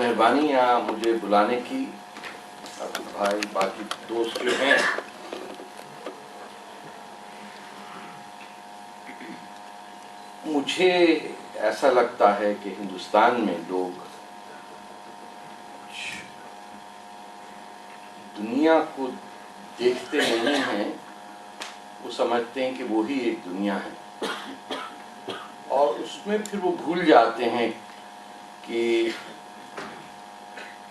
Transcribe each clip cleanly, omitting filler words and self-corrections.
मेहरबानी यहाँ मुझे बुलाने की। भाई बाकी दोस्त जो हैं, मुझे ऐसा लगता है कि हिंदुस्तान में लोग दुनिया को देखते नहीं हैं, वो समझते हैं कि वो ही एक दुनिया है और उसमें फिर वो भूल जाते हैं कि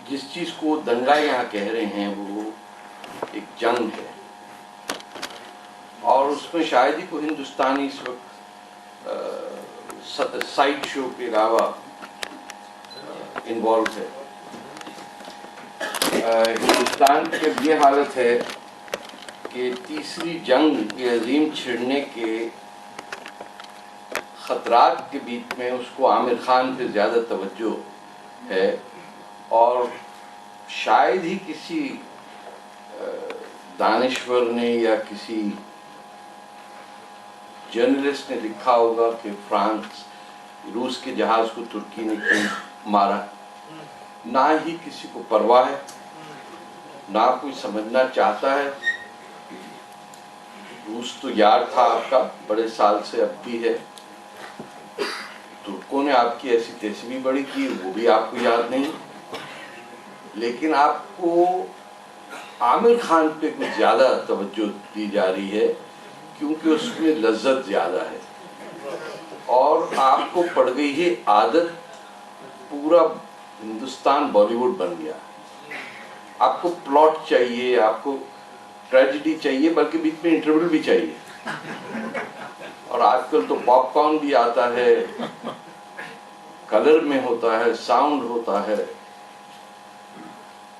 जिस चीज़ को दंगा यहाँ कह रहे हैं वो एक जंग है और उसमें शायद ही कोई हिंदुस्तानी इस वक्त साइड शो के अलावा इन्वॉल्व है। हिंदुस्तान की अब ये हालत है कि तीसरी जंग अजीम छिड़ने के ख़तरात के बीच में उसको आमिर खान पे ज़्यादा तवज्जो है और शायद ही किसी दानिश्वर ने या किसी जर्नलिस्ट ने लिखा होगा कि फ्रांस रूस के जहाज़ को तुर्की ने क्यों मारा। ना ही किसी को परवाह है, ना कोई समझना चाहता है। रूस तो यार था आपका बड़े साल से, अब भी है। तुर्कों ने आपकी ऐसी तैसी भी बड़ी की, वो भी आपको याद नहीं। लेकिन आपको आमिर खान पे कुछ ज़्यादा तवज्जो दी जा रही है क्योंकि उसमें लज्जत ज़्यादा है और आपको पड़ गई है आदत, पूरा हिंदुस्तान बॉलीवुड बन गया। आपको प्लॉट चाहिए, आपको ट्रेजेडी चाहिए, बल्कि बीच में इंटरवल भी चाहिए। और आजकल तो पॉपकॉर्न भी आता है, कलर में होता है, साउंड होता है।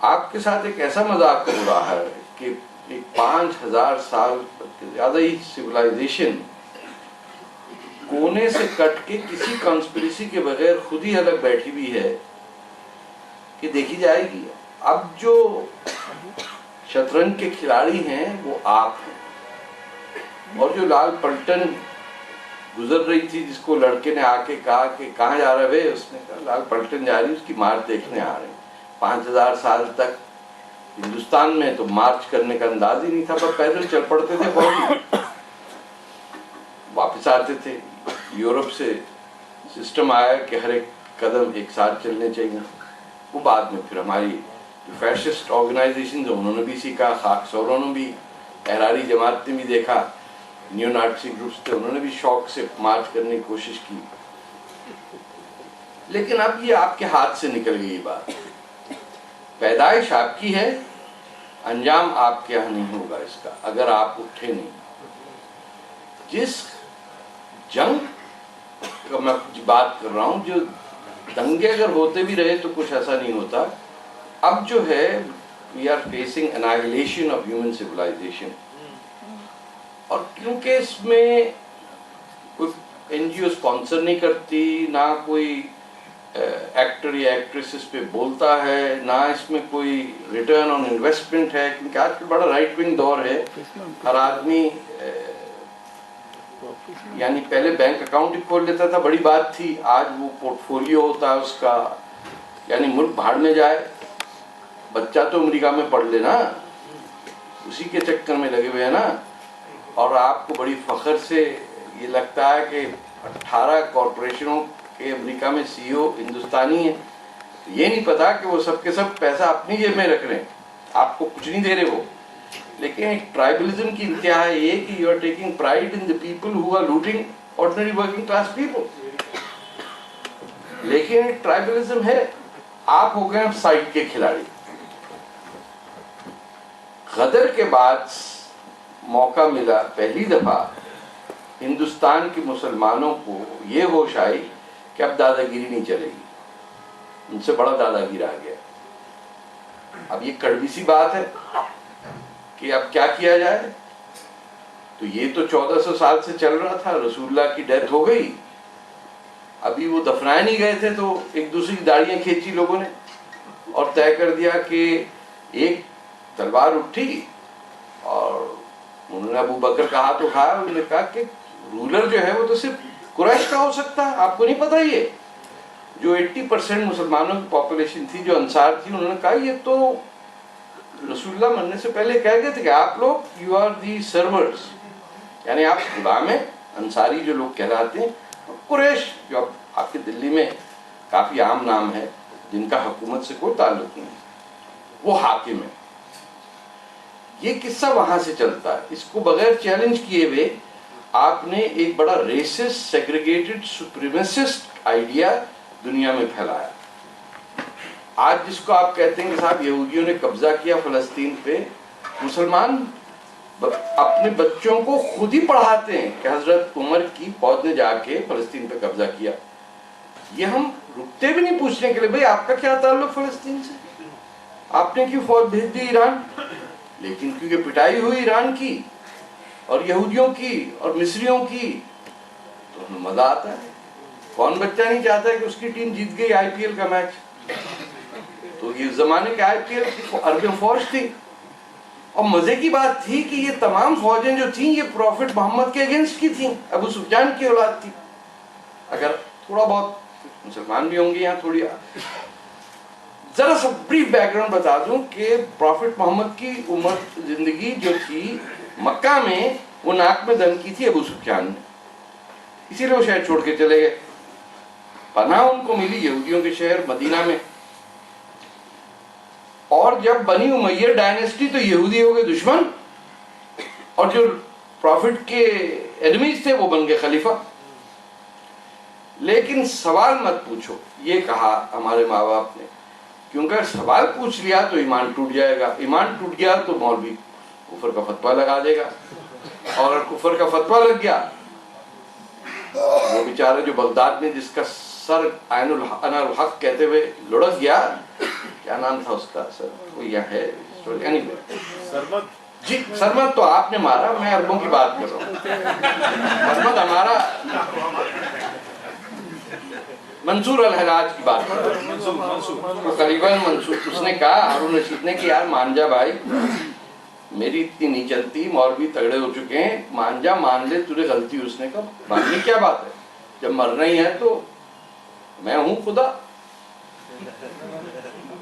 आपके साथ एक ऐसा मजाक हो रहा है कि एक 5000 साल ज़्यादा ही सिविलाइजेशन कोने से कट के किसी कॉन्स्पिरेसी के बगैर खुद ही अलग बैठी हुई है कि देखी जाएगी। अब जो शतरंज के खिलाड़ी हैं वो आप हैं और जो लाल पलटन गुजर रही थी जिसको लड़के ने आके कहा कि कहाँ जा रहे वे, उसने कहा लाल पलटन जा रही, उसकी मार देखने आ रहे हैं। 5000 साल तक हिंदुस्तान में तो मार्च करने का अंदाज ही नहीं था, पर पैदल चल पड़ते थे, बहुत वापस आते थे। यूरोप से सिस्टम आया कि हर एक कदम एक साथ चलने चाहिए। वो बाद में फिर हमारी जो फैशिस्ट ऑर्गेनाइजेशन उन्होंने भी सीखा, खाकसौरों ने भी, एहरारी जमात ने भी देखा, न्यू नाटसी ग्रुप्स थे उन्होंने भी शौक से मार्च करने की कोशिश की। लेकिन अब ये आपके हाथ से निकल गई बात। पैदाइश आपकी है, अंजाम आपके यहाँ नहीं होगा इसका अगर आप उठे नहीं। जिस जंग का मैं बात कर रहा हूँ, जो दंगे अगर होते भी रहे तो कुछ ऐसा नहीं होता। अब जो है we are facing annihilation of human civilisation और क्योंकि इसमें कोई एनजीओ स्पॉन्सर नहीं करती, ना कोई एक्टर या एक्ट्रेसेस पे बोलता है, ना इसमें कोई रिटर्न ऑन इन्वेस्टमेंट है, क्योंकि आजकल बड़ा राइट विंग दौर है। हर आदमी यानी पहले बैंक अकाउंट ही खोल लेता था, बड़ी बात थी, आज वो पोर्टफोलियो होता है उसका। यानी मुल्क भाड़ में जाए, बच्चा तो अमेरिका में पढ़ लेना, उसी के चक्कर में लगे हुए हैं ना। और आपको बड़ी फख्र से ये लगता है कि 18 कॉरपोरेशनों के अमेरिका में सीईओ हिंदुस्तानी है। तो ये नहीं पता कि वो सब के सब पैसा अपनी जेब में रख रहे हैं, आपको कुछ नहीं दे रहे वो। लेकिन एक ट्राइबलिज्म की इंतहा है ये कि you are taking pride in the people who are looting ordinary working class people. लेकिन एक ट्राइबलिज्म है, आप हो गए साइड के खिलाड़ी। गदर के बाद मौका मिला पहली दफा हिंदुस्तान के मुसलमानों को ये होश आई कि अब दादागिरी नहीं चलेगी, उनसे बड़ा दादागिरी आ गया। अब ये कड़वी सी बात है कि अब क्या किया जाए। तो ये तो 1400 साल से चल रहा था, रसूलुल्लाह की डेथ हो गई, अभी वो दफनाए नहीं गए थे तो एक दूसरी की दाढ़ियां खींची लोगों ने और तय कर दिया कि एक तलवार उठी और उन्होंने अबू बकर का हाथ उठाया। उन्होंने कहा कि रूलर जो है वो तो सिर्फ कुरैश का हो सकता है, आपको नहीं पता ये। जो 80% मुसलमानों की पॉपुलेशन थी, जो अंसार थी, उन्होंने कहा ये तो रसूलुल्लाह मरने से पहले कह गए थे कि आप लोग यू आर दी सर्वर्स, यानी आप गुलाम हैं। अंसारी जो लोग कहलाते हैं, कुरैश जो आपके दिल्ली में काफ़ी आम नाम है, जिनका हुकूमत से कोई ताल्लुक नहीं, वो हाकिम है। ये किस्सा वहां से चलता है। इसको बगैर चैलेंज किए हुए आपने एक बड़ा रेसिस्ट, सेग्रीगेटेड, सुप्रीमेसिस्ट आइडिया दुनिया में फैलाया। आज जिसको आप कहते हैं कि साहब यहूदियों ने कब्जा किया फ़लस्तीन पे, मुसलमान अपने बच्चों को खुद ही पढ़ाते हैं कि हजरत उमर की फौज ने जाके फ़लस्तीन पे कब्जा किया। ये हम रुकते भी नहीं पूछने के लिए, भाई आपका क्या ताल्लुक फ़लस्तीन से, आपने क्यों फौज भेज दी ईरान? लेकिन क्योंकि पिटाई हुई ईरान की और यहूदियों की और मिस्रियों की, तो हमें मजा आता है। कौन बच्चा नहीं चाहता है कि उसकी टीम जीत गई आईपीएल का मैच? तो ये जमाने के आईपीएल की अरबों फौज थी, और मजे की बात थी कि ये तमाम फौजें जो थी, ये प्रॉफिट मोहम्मद के अगेंस्ट की थी, अबू सुफियान की औलाद थी। अगर थोड़ा बहुत मुसलमान भी होंगे यहाँ, थोड़ी जरा सा ब्रीफ बैकग्राउंड बता दूं कि प्रॉफिट मोहम्मद की उम्र जिंदगी जो थी मक्का में, वो नाक में दम की थी अबू सुफियान ने, इसीलिए वो शहर छोड़ के चले गए। पनाह उनको मिली यहूदियों के शहर मदीना में। और जब बनी उमैया डायनेस्टी, तो यहूदी हो गए दुश्मन, और जो प्रॉफिट के एनिमीज थे वो बन गए खलीफा। लेकिन सवाल मत पूछो, ये कहा हमारे माँ बाप ने, क्योंकि सवाल पूछ लिया तो ईमान टूट जाएगा, ईमान टूट गया तो मौलवी कुफर का फतवा लगा देगा, और अगर कुफर का फतवा लग गया, वो बेचारे जो बगदाद में जिसका सर आइनुल हक कहते हुए लुढ़क गया, क्या नाम था उसका सर, वो यहाँ है सरमद जी, सरमद तो आपने मारा, मैं अरबों की बात कर रहा हूँ। सरमद हमारा मंसूर अल हलाज की बात कर रहा हूँ, तो करीबन मंसूर, उसने कहा हारून रशीद ने कि यार मान जा भाई, मेरी इतनी नहीं चलती, मौलवी तगड़े हो चुके हैं, मान जा, मान ले, तुझे गलती। उसने कहा मानने क्या बात है, जब मरना ही है तो मैं हूं खुदा,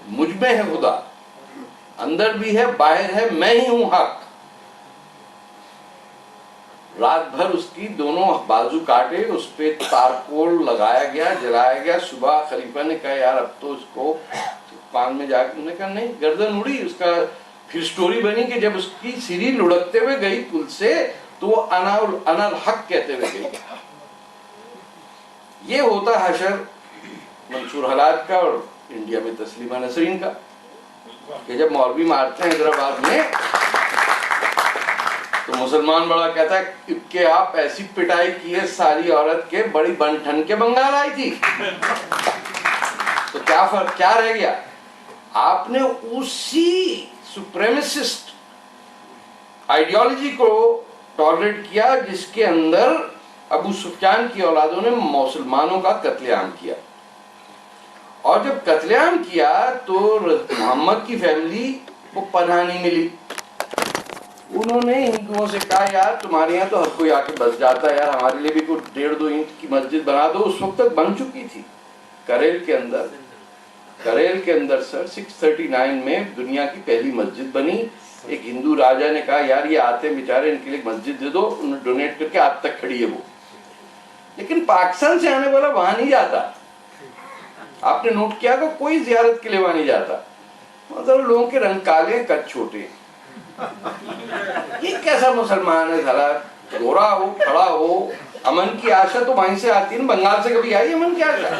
मुझ में है खुदा, अंदर भी है बाहर है, मैं ही हूं हक। रात भर उसकी दोनों बाजू काटे, उस पे तारकोल लगाया गया, जलाया गया। सुबह खलीफा ने कहा यार अब तो उसको पान में जाकर, उन्होंने कहा नहीं, गर्दन उड़ी। उसका फिर स्टोरी बनी कि जब उसकी सीढ़ी लुढ़कते हुए गई पुल से, तो वो अनल हक कहते हुए गई। ये होता हशर मंसूर हलाज का और इंडिया में तस्लीमा नसरीन का, कि जब मौलवी मारते हैं हैदराबाद में, तो मुसलमान बड़ा कहता है कि आप ऐसी पिटाई की है सारी औरत के, बड़ी बन ठन के बंगाल आई थी। तो क्या फर्क, क्या रह गया? आपने उसी सुप्रेमिसिस्ट आइडियोलॉजी को टॉलरेट किया जिसके अंदर अबू सुफियान की औलादों ने मुसलमानों का कत्लेआम किया। और जब कत्लेआम किया तो मोहम्मद की फैमिली को पनाह नहीं मिली। उन्होंने हिंदुओं से कहा यार तुम्हारे यहाँ तो हर कोई आके बस जाता है, यार हमारे लिए भी कोई 1.5-2 इंच की मस्जिद बना दो। उस वक्त तक बन चुकी थी करेल के अंदर सर 639 में दुनिया की पहली मस्जिद बनी। एक हिंदू राजा ने कहा यार ये आते बेचारे, इनके लिए मस्जिद दे दो, उन्होंने डोनेट करके आज तक खड़ी है वो। लेकिन पाकिस्तान से आने वाला वहां नहीं जाता। आपने नोट किया कि कोई जियारत के लिए वहां नहीं जाता, मतलब लोगों के रंग काले, कद छोटे। ये कैसा मुसलमान है साला, गोरा हो, खड़ा हो, अमन की आशा तो वहीं से आती है ना। बंगाल से कभी आई अमन की आशा?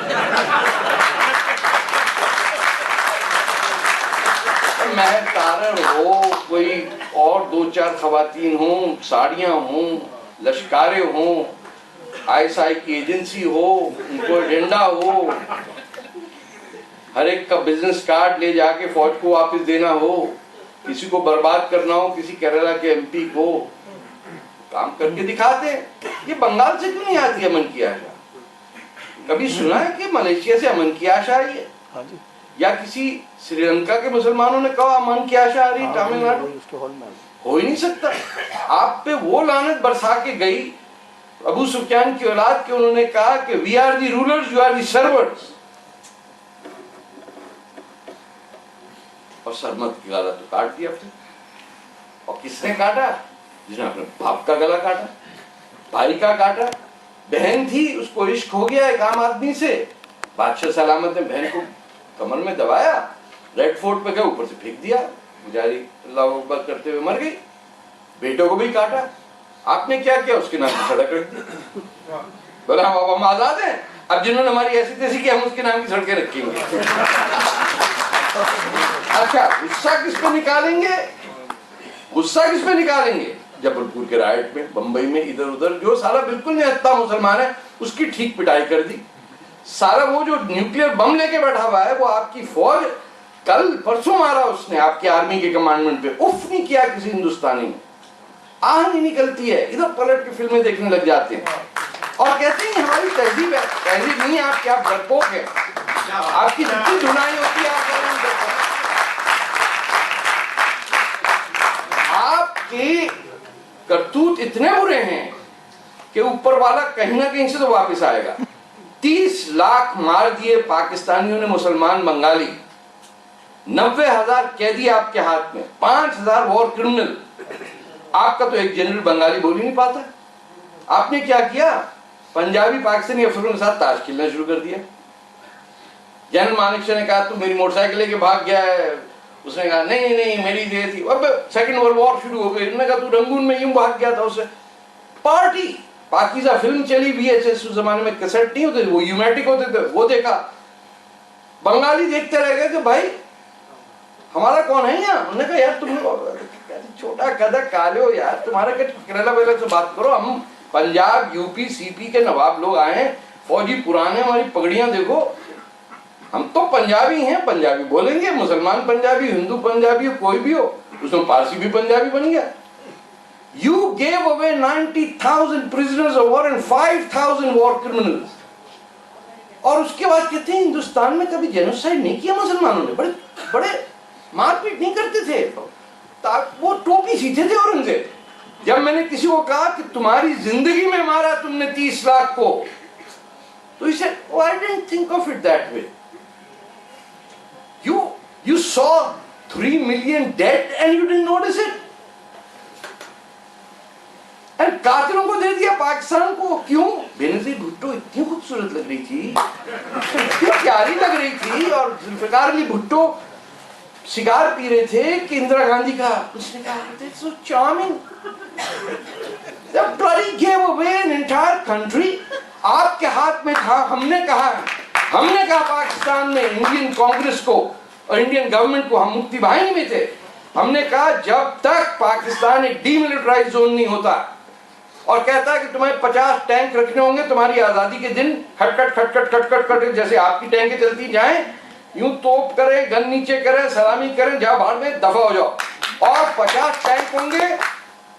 महर तारर हो, कोई और 2-4 खवातीन हो, साड़ियां हो, लश्कारे हो, ISI की एजेंसी हो, उनको एजेंडा हो, हर एक का बिजनेस कार्ड ले जाके फौज को वापस देना हो, किसी को बर्बाद करना हो, किसी केरला के MP को, काम करके दिखाते हैं। ये बंगाल से क्यों नहीं आती अमन की आशा? कभी सुना है कि मलेशिया से अमन की आशा आई है? या किसी श्रीलंका के मुसलमानों ने कहा अमन की आशा आ रही तमिलनाडु? हो ही नहीं सकता। आप पे वो लानत बरसा के गई अबू सुफियान की औलाद के। उन्होंने कहा कि we are the rulers, you are the servers. और सरमत की गला तो काट दिया फिर। और किसने काटा? जिसने अपने बाप का गला काटा, भाई का काटा। बहन थी, उसको इश्क हो गया एक आम आदमी से, बादशाह सलामत ने बहन को कमर में दबाया, रेड फोर्ट पे गए, ऊपर से फेंक दिया, बेचारी अल्लाह अकबर करते हुए मर गई। बेटों को भी काटा। आपने क्या किया? उसके नाम की सड़क रख दी। बोला हम आजाद हैं, अब जिन्होंने हमारी ऐसी तैसी की हम उसके नाम की सड़कें रखेंगे। अच्छा, गुस्सा किस पे निकालेंगे? गुस्सा किस पे निकालेंगे? जबलपुर के राइट में, बंबई में, इधर उधर जो साला बिल्कुल निहत्था मुसलमान है उसकी ठीक पिटाई कर दी। सारा वो जो न्यूक्लियर बम लेके बैठा हुआ है वो आपकी फौज कल परसों मारा उसने आपकी आर्मी के कमांडमेंट पे, उफ नहीं किया किसी हिंदुस्तानी ने। आह नहीं निकलती है, इधर पलट के फिल्में देखने लग जाते हैं और कहते हैं हमारी तहजीब है। तहजीब नहीं है आपकी, आप डरपोक है। आपकी जितनी धुनाई होती है आपके करतूत इतने बुरे हैं कि ऊपर वाला कहीं ना कहीं से तो वापस आएगा। 30 लाख मार दिए पाकिस्तानियों ने मुसलमान बंगाली, 90,000 कैदी आपके हाथ में, 5,000 वॉर क्रिमिनल। आपका तो एक जनरल बंगाली बोल ही नहीं पाता। आपने क्या किया? पंजाबी पाकिस्तानी अफसरों के साथ ताश खेलना शुरू कर दिया। जनरल मानेकशॉ ने कहा तू मेरी मोटरसाइकिल लेके भाग गया है, उसने कहा नहीं नहीं मेरी ये थी। अब सेकंड वर्ल्ड वॉर शुरू हो गई, उन्होंने कहा तू रंगून में यूं भाग गया था। उससे पार्टी पाकिजा फिल्म चली, VHS उस जमाने में कैसेट नहीं होते, वो यूमेटिक होते थे, वो देखा। बंगाली देखते रह गए कि भाई हमारा कौन है यहाँ। उन्होंने कहा यार तुम छोटा कदर काले हो यार, तुम्हारा क्या केरला वेला से बात करो। हम पंजाब यूपी सीपी के नवाब लोग आए हैं, फौजी पुराने, हमारी पगड़ियां देखो। हम तो पंजाबी हैं, पंजाबी बोलेंगे, मुसलमान पंजाबी, हिंदू पंजाबी, कोई भी हो, उसमें पारसी भी पंजाबी बन गया। You gave away 90,000 prisoners of war and 5,000 war criminals। और उसके बाद कहते हैं हिंदुस्तान में कभी जेनोसाइड नहीं किया मुसलमानों ने, बड़े बड़े मारपीट नहीं करते थे, वो टोपी सीधे थे औरंगजेब। जब मैंने किसी को कहा कि तुम्हारी जिंदगी में मारा तुमने 30 लाख को, तो he said, oh, I didn't think of it that way। You saw 3 million dead and you didn't notice it। और कातिलों को दे दिया पाकिस्तान को। क्यों? बेनजीर भुट्टो इतनी खूबसूरत लग रही थी, इतनी प्यारी लग रही थी, और जुल्फिकार अली भुट्टो सिगार पी रहे थे कि इंदिरा गांधी का, उसने कहा that's so charming। The bloody gave away an entire country। आपके हाथ में था। हमने कहा पाकिस्तान में इंडियन कांग्रेस को और इंडियन गवर्नमेंट को, हम मुक्ति वाहिनी में थे, हमने कहा जब तक पाकिस्तान एक डीमिलिटराइज जोन नहीं होता और कहता है कि तुम्हें 50 टैंक रखने होंगे तुम्हारी आजादी के दिन, खटखट खटखट खटखट खट, जैसे आपकी टैंकें चलती जाएं, यूं तोप करें, गन नीचे करें, सलामी करें, जा भाड़ में दफा हो जाओ। और 50 टैंक होंगे,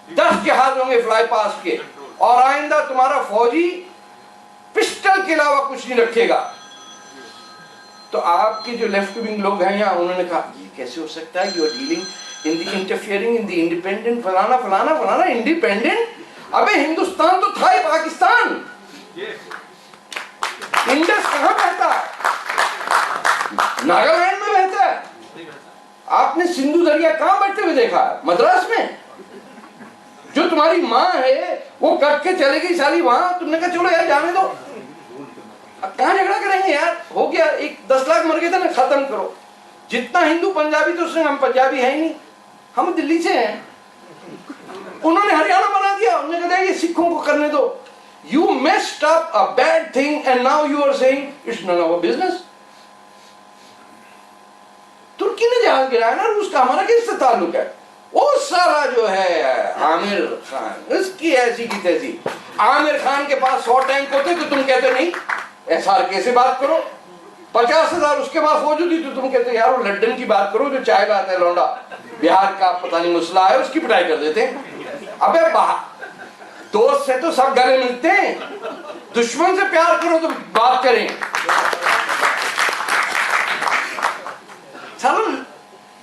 10 जहाज होंगे फ्लाई पास के, और आइंदा तुम्हारा फौजी पिस्टल के अलावा कुछ नहीं रखेगा। तो आपके जो लेफ्ट विंग लोग हैं यहाँ, उन्होंने कहा ये कैसे हो सकता है, you are dealing in the interfering in the independent फलाना फलाना फलाना। इंडिपेंडेंट? अबे हिंदुस्तान तो था ही पाकिस्तान। इंडस कहाँ बहता है? नागालैंड में बहता है। आपने सिंधु दरिया कहाँ बढ़ते हुए देखा है? मद्रास में। जो तुम्हारी माँ है वो कट के चले गई साली वहां, तुमने कहा चलो यार जाने दो, अब कहाँ झगड़ा करेंगे यार, हो गया, एक 10 लाख मर गए थे ना, खत्म करो। जितना हिंदू पंजाबी, तो उसने हम पंजाबी है ही नहीं, हम दिल्ली से हैं। उन्होंने हरियाणा बना दिया, उन्होंने कहा ये सिखों को करने दो। You messed up a bad thing and now you are saying it's none of our business। तुर्की ने जहाज गिराया ना, रूस का, हमारा किससे ताल्लुक है? वो सारा जो है आमिर खान, उसकी ऐसी की तैसी। आमिर खान के पास 100 टैंक होते तो तुम कहते नहीं SRK से बात करो। 50,000 उसके पास फौज होती तो तुम कहते यार वो लड्डन की बात करो जो चाय लाता है लौंडा, बिहार का पता नहीं मसला है, उसकी पिटाई कर देते। अबे दोस्त से तो सब गले मिलते हैं, दुश्मन से प्यार करो तो बात करें। चलो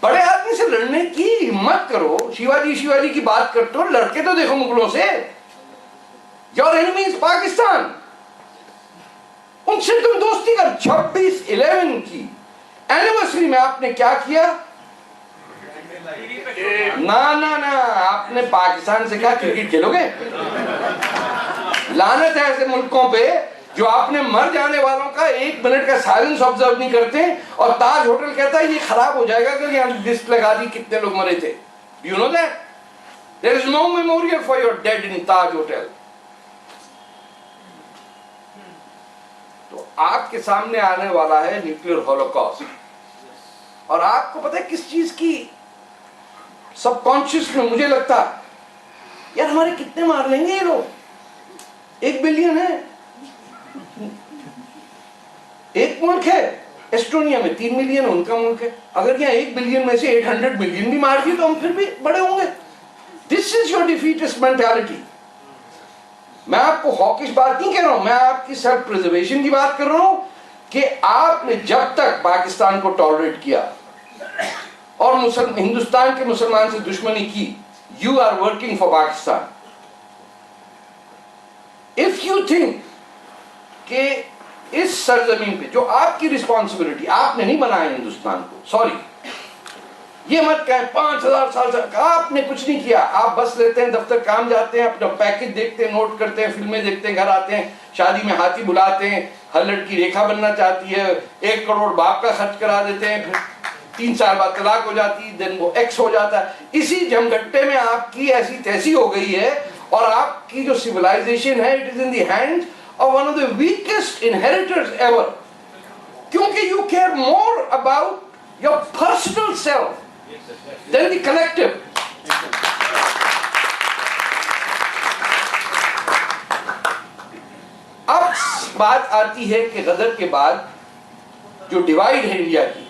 बड़े आदमी से लड़ने की हिम्मत करो। शिवाजी की बात करते हो, लड़के तो देखो मुगलों से। योर एनिमी इज पाकिस्तान, उनसे तुम दोस्ती कर। 26/11 की एनिवर्सरी में आपने क्या किया? ना ना ना, आपने पाकिस्तान से कहा क्रिकेट खेलोगे? लानत है ऐसे मुल्कों पे जो आपने मर जाने वालों का 1 मिनट का साइलेंस ऑब्जर्व नहीं करते, और ताज होटल कहता है ये खराब हो जाएगा क्योंकि यहाँ लिस्ट लगा दी कितने लोग मरे थे। You know that there is no memorial for your dead in Taj hotel. तो आपके सामने आने वाला है न्यूक्लियर हॉलोकॉस्ट, और आपको पता है किस चीज की सबकॉन्शियस में मुझे लगता यार हमारे कितने मार लेंगे ये लोग? 1 बिलियन है। एक मुल्क है एस्टोनिया में 3 मिलियन उनका मुल्क है, अगर यहाँ 1 बिलियन में से 800 मिलियन भी मार दिए तो हम फिर भी बड़े होंगे। This is your defeatist mentality. मैं आपको हॉकिश बात नहीं कह रहा हूं, मैं आपकी सेल्फ प्रिजर्वेशन की बात कर रहा हूं कि आपने जब तक पाकिस्तान को टॉलरेट किया और हिंदुस्तान के मुसलमान से दुश्मनी की, you are working for Pakistan. If you think कि इस सरजमीन पे जो आपकी रिस्पॉन्सिबिलिटी, आपने नहीं बनाया हिंदुस्तान को, सॉरी, ये मत कहें 5000 साल से आपने कुछ नहीं किया। आप बस लेते हैं, दफ्तर काम जाते हैं, अपना पैकेज देखते हैं, नोट करते हैं, फिल्में देखते हैं, घर आते हैं, शादी में हाथी बुलाते हैं, हर लड़की रेखा बनना चाहती है, 1 करोड़ बाप का खर्च करा देते हैं, फिर 3 साल बाद तलाक हो जाती है, देन वो एक्स हो जाता है। इसी जमघट्टे में आपकी ऐसी तैसी हो गई है, और आपकी जो सिविलाइजेशन है it is in the hands of one of the weakest inheritors ever, क्योंकि you care more about your personal self than the collective. अब बात आती है कि गदर के बाद जो डिवाइड है इंडिया की,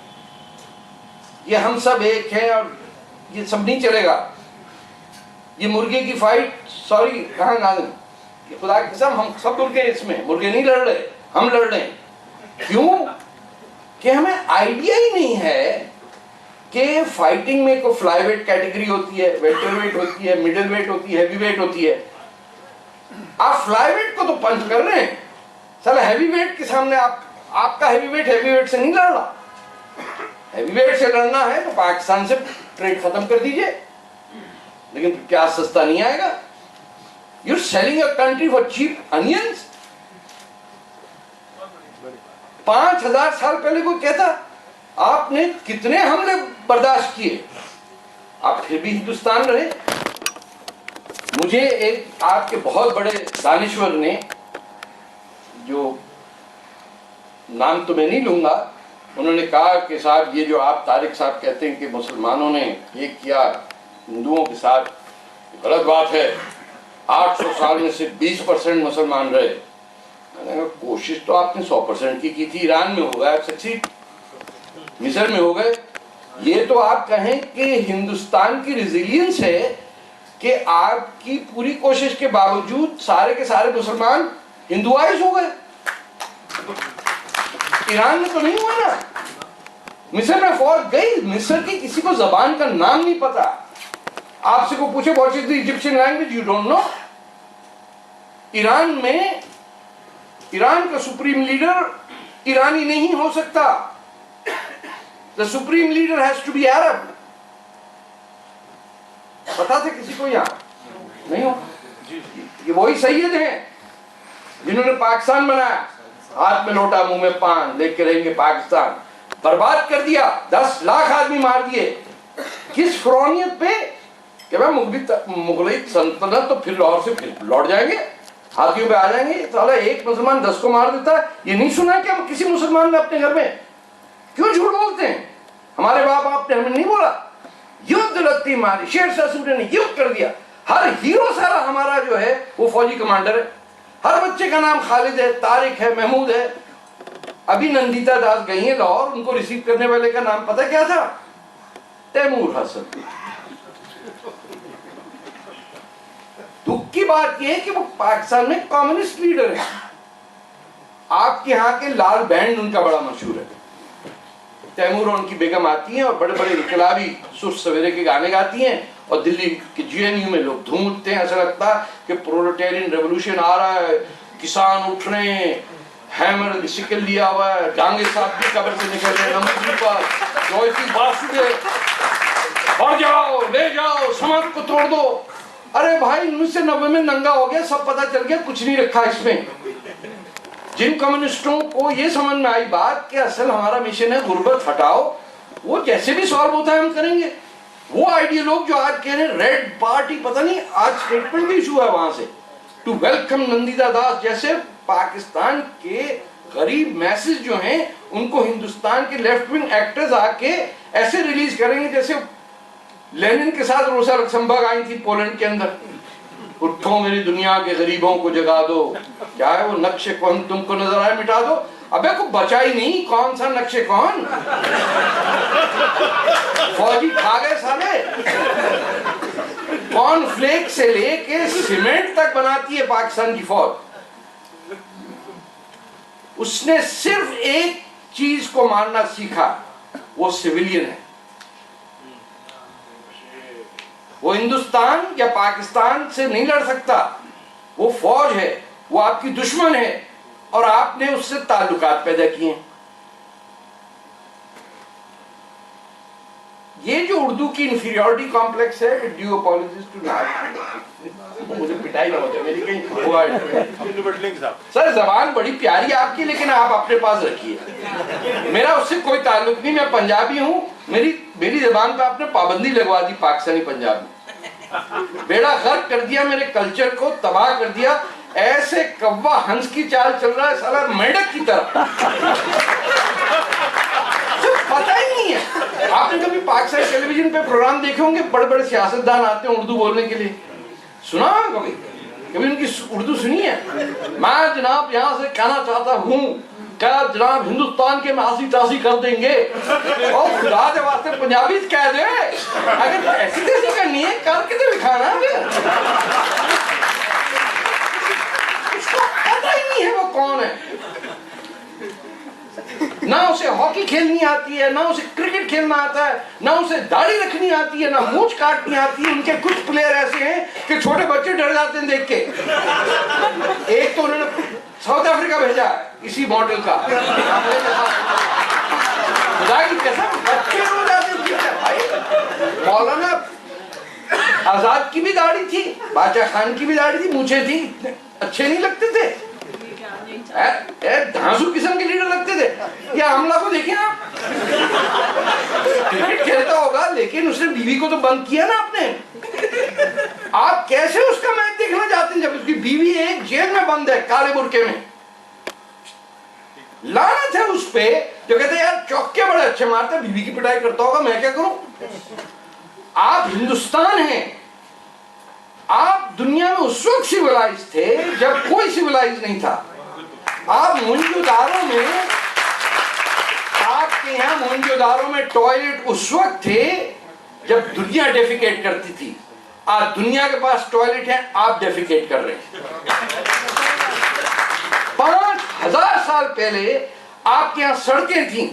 ये हम सब एक हैं और ये सब नहीं चलेगा। ये मुर्गे की फाइट, सॉरी कहाँ नाज़िम, खुदा की कसम हम सब मुर्गे, इसमें मुर्गे नहीं लड़ रहे, हम लड़ रहे हैं। क्यों? कि हमें आइडिया ही नहीं है कि फाइटिंग में कोई फ्लाईवेट कैटेगरी होती है, वेल्टरवेट होती है, मिडिल वेट होती है, हैवीवेट होती है। आप फ्लाईवेट को तो पंच कर रहे हैं, साला हैवीवेट के सामने आपका हैवीवेट से नहीं लड़ रहा। हैवीवेट से लड़ना है तो पाकिस्तान से ट्रेड खत्म कर दीजिए, लेकिन क्या सस्ता नहीं आएगा? You're selling your country for cheap onions? 5000 साल पहले कोई कहता आपने कितने हमले बर्दाश्त किए, आप फिर भी हिंदुस्तान रहे। मुझे एक आपके बहुत बड़े दानिश्वर ने, जो नाम तो मैं नहीं लूंगा, उन्होंने कहा कि साहब ये जो आप तारिक साहब कहते हैं कि मुसलमानों ने ये किया हिंदुओं के साथ, गलत बात है। 800 साल में सिर्फ 20% मुसलमान रहे। मैंने कहा कोशिश तो आपने 100% की थी। ईरान में हो गए, सक्सीड मिस्र में हो गए। ये तो आप कहें कि हिंदुस्तान की रिजिलियंस है कि आपकी पूरी कोशिश के बावजूद सारे के सारे मुसलमान हिंदुआइज हो गए। ईरान में तो नहीं हुआ ना, मिस्र में फौज गई, मिस्र की किसी को जबान का नाम नहीं पता। आपसे को पूछे what is the Egyptian language, you don't know. Iran में ईरान का सुप्रीम लीडर ईरानी नहीं हो सकता, the supreme leader has to be Arab. पता था किसी को? यहाँ नहीं हो। ये वही सैयद हैं जिन्होंने पाकिस्तान बनाया, हाथ में लोटा मुंह में पान लेके रहेंगे पाकिस्तान, बर्बाद कर दिया, 10 लाख आदमी मार दिए। किस फ्रौनियत पे कि भाई मुगलई सल्तनत तो फिर लाहौर से फिर लौट जाएंगे, हाथियों पे आ जाएंगे। साला एक मुसलमान 10 को मार देता है। ये नहीं सुना कि हम किसी मुसलमान ने अपने घर में? क्यों झूठ बोलते हैं? हमारे बाप आपने हमें नहीं बोला युद्ध लगती मारी, शेरशाह सूरी ने युद्ध कर दिया। हर हीरो सारा हमारा जो है वो फौजी कमांडर है। हर बच्चे का नाम खालिद है, तारिक है, महमूद है। अभी नंदिता दास गई है लाहौर, उनको रिसीव करने वाले का नाम पता क्या था? तैमूर हसन। दुख की बात यह है कि वो पाकिस्तान में कम्युनिस्ट लीडर है। आपके यहाँ के लाल बैंड उनका बड़ा मशहूर है। तैमूर और उनकी बेगम आती हैं और बड़े बड़े इनकलाबी सुस्त सवेरे के गाने गाती हैं, और दिल्ली के GNU में लोग धूम उठते हैं। ऐसा लगता है कि प्रोलेटेरियन रेवोल्यूशन आ रहा है, किसान उठ रहे हैं, हैमर शिकल लिया हुआ है, डांगे साहब भी कब्र से निकल रहे हैं, और जाओ ले जाओ समाज को तोड़ दो। अरे भाई 1990 में नंगा हो गया, सब पता चल गया, कुछ नहीं रखा इसमें। जिन कम्युनिस्टों को ये समझ में आई बात कि असल हमारा मिशन है गुर्बत हटाओ, वो जैसे भी सॉल्व होता है हम करेंगे। वो आइडियोलॉग जो आज कह रहे हैं रेड पार्टी, पता नहीं आज स्टेटमेंट भी इशू है वहां से, टू वेलकम नंदिता दास जैसे पाकिस्तान के गरीब मैसेज जो हैं उनको हिंदुस्तान के लेफ्ट विंग एक्टर्स आके ऐसे रिलीज करेंगे जैसे लेनिन के साथ रोसा लक्समबर्ग आई थी पोलैंड के अंदर, उठो मेरी दुनिया के गरीबों को जगा दो। क्या है वो नक्शे कौन तुमको नजर आए मिटा दो। अबे को बचा ही नहीं, कौन सा नक्शे कौन, फौजी खा गए साले। कॉर्नफ्लेक्स से लेके सीमेंट तक बनाती है पाकिस्तान की फौज। उसने सिर्फ एक चीज को मानना सीखा, वो सिविलियन है। वो हिंदुस्तान या पाकिस्तान से नहीं लड़ सकता, वो फौज है, वो आपकी दुश्मन है और आपने उससे ताल्लुकात पैदा किए। ये जो उर्दू की इंफीरियरिटी कॉम्प्लेक्स है, ड्यू अपॉलजीज टू नाथ, मुझे पिटाई ना हो जाए मेरी कहीं। सर जबान बड़ी प्यारी आपकी, लेकिन आप अपने पास रखिए, मेरा उससे कोई ताल्लुक नहीं। मैं पंजाबी हूँ, मेरी जबान पे आपने पाबंदी लगवा दी पाकिस्तानी पंजाब में, बेड़ा गर्क कर दिया, मेरे कल्चर को तबाह कर दिया। ऐसे कौवा हंस की चाल चल रहा है साला मेंढक की तरह, पता ही नहीं है। आपने कभी पाकिस्तान टेलीविजन पे प्रोग्राम देखे होंगे, बड़े बड़े सियासतदान आते हैं उर्दू बोलने के लिए, सुना कभी उनकी उर्दू सुनी है? मैं जनाब यहाँ से कहना चाहता हूँ, क्या जनाब हिंदुस्तान के में आसी तासी कर देंगे, और खुदा के वास्ते पंजाबी कह दे। अगर ऐसी तैसी करनी है करके तो दिखाना, उसको पता ही नहीं है वो कौन है। ना उसे हॉकी खेलनी आती है, ना उसे क्रिकेट खेलना आता है, ना उसे दाढ़ी रखनी आती है, ना मूंछ काटनी आती है। उनके कुछ प्लेयर ऐसे हैं कि छोटे बच्चे डर जाते हैं देख के। एक तो उन्होंने साउथ अफ्रीका भेजा इसी मॉडल का, खुदा की कसम बच्चे रो जाते हैं भाई। मौलाना आजाद की भी दाढ़ी थी, बादशाह खान की भी दाढ़ी थी, मूंछें थी, अच्छे नहीं लगते थे, धांसू किस्म के लीडर लगते थे। या हमला को देखिए आप, क्रिकेट खेलता होगा लेकिन उसने बीवी को तो बंद किया ना आपने। आप कैसे उसका मैच देखना चाहते हैं जब उसकी बीवी एक जेल में बंद है काले बुर्के में। लानत है उस पे जो कहते हैं यार चौके बड़े अच्छे मारते, बीवी की पिटाई करता होगा, मैं क्या करूं। आप हिंदुस्तान हैं, आप दुनिया में उस वक्त सिविलाइज थे जब कोई सिविलाइज नहीं था। आप मोहनजोदारो में, आपके यहाँ मोहनजोदारो में टॉयलेट उस वक्त थे जब दुनिया डेफिकेट करती थी। आज दुनिया के पास टॉयलेट है, आप डेफिकेट कर रहे हैं। 5000 साल पहले आपके यहाँ सड़कें थी,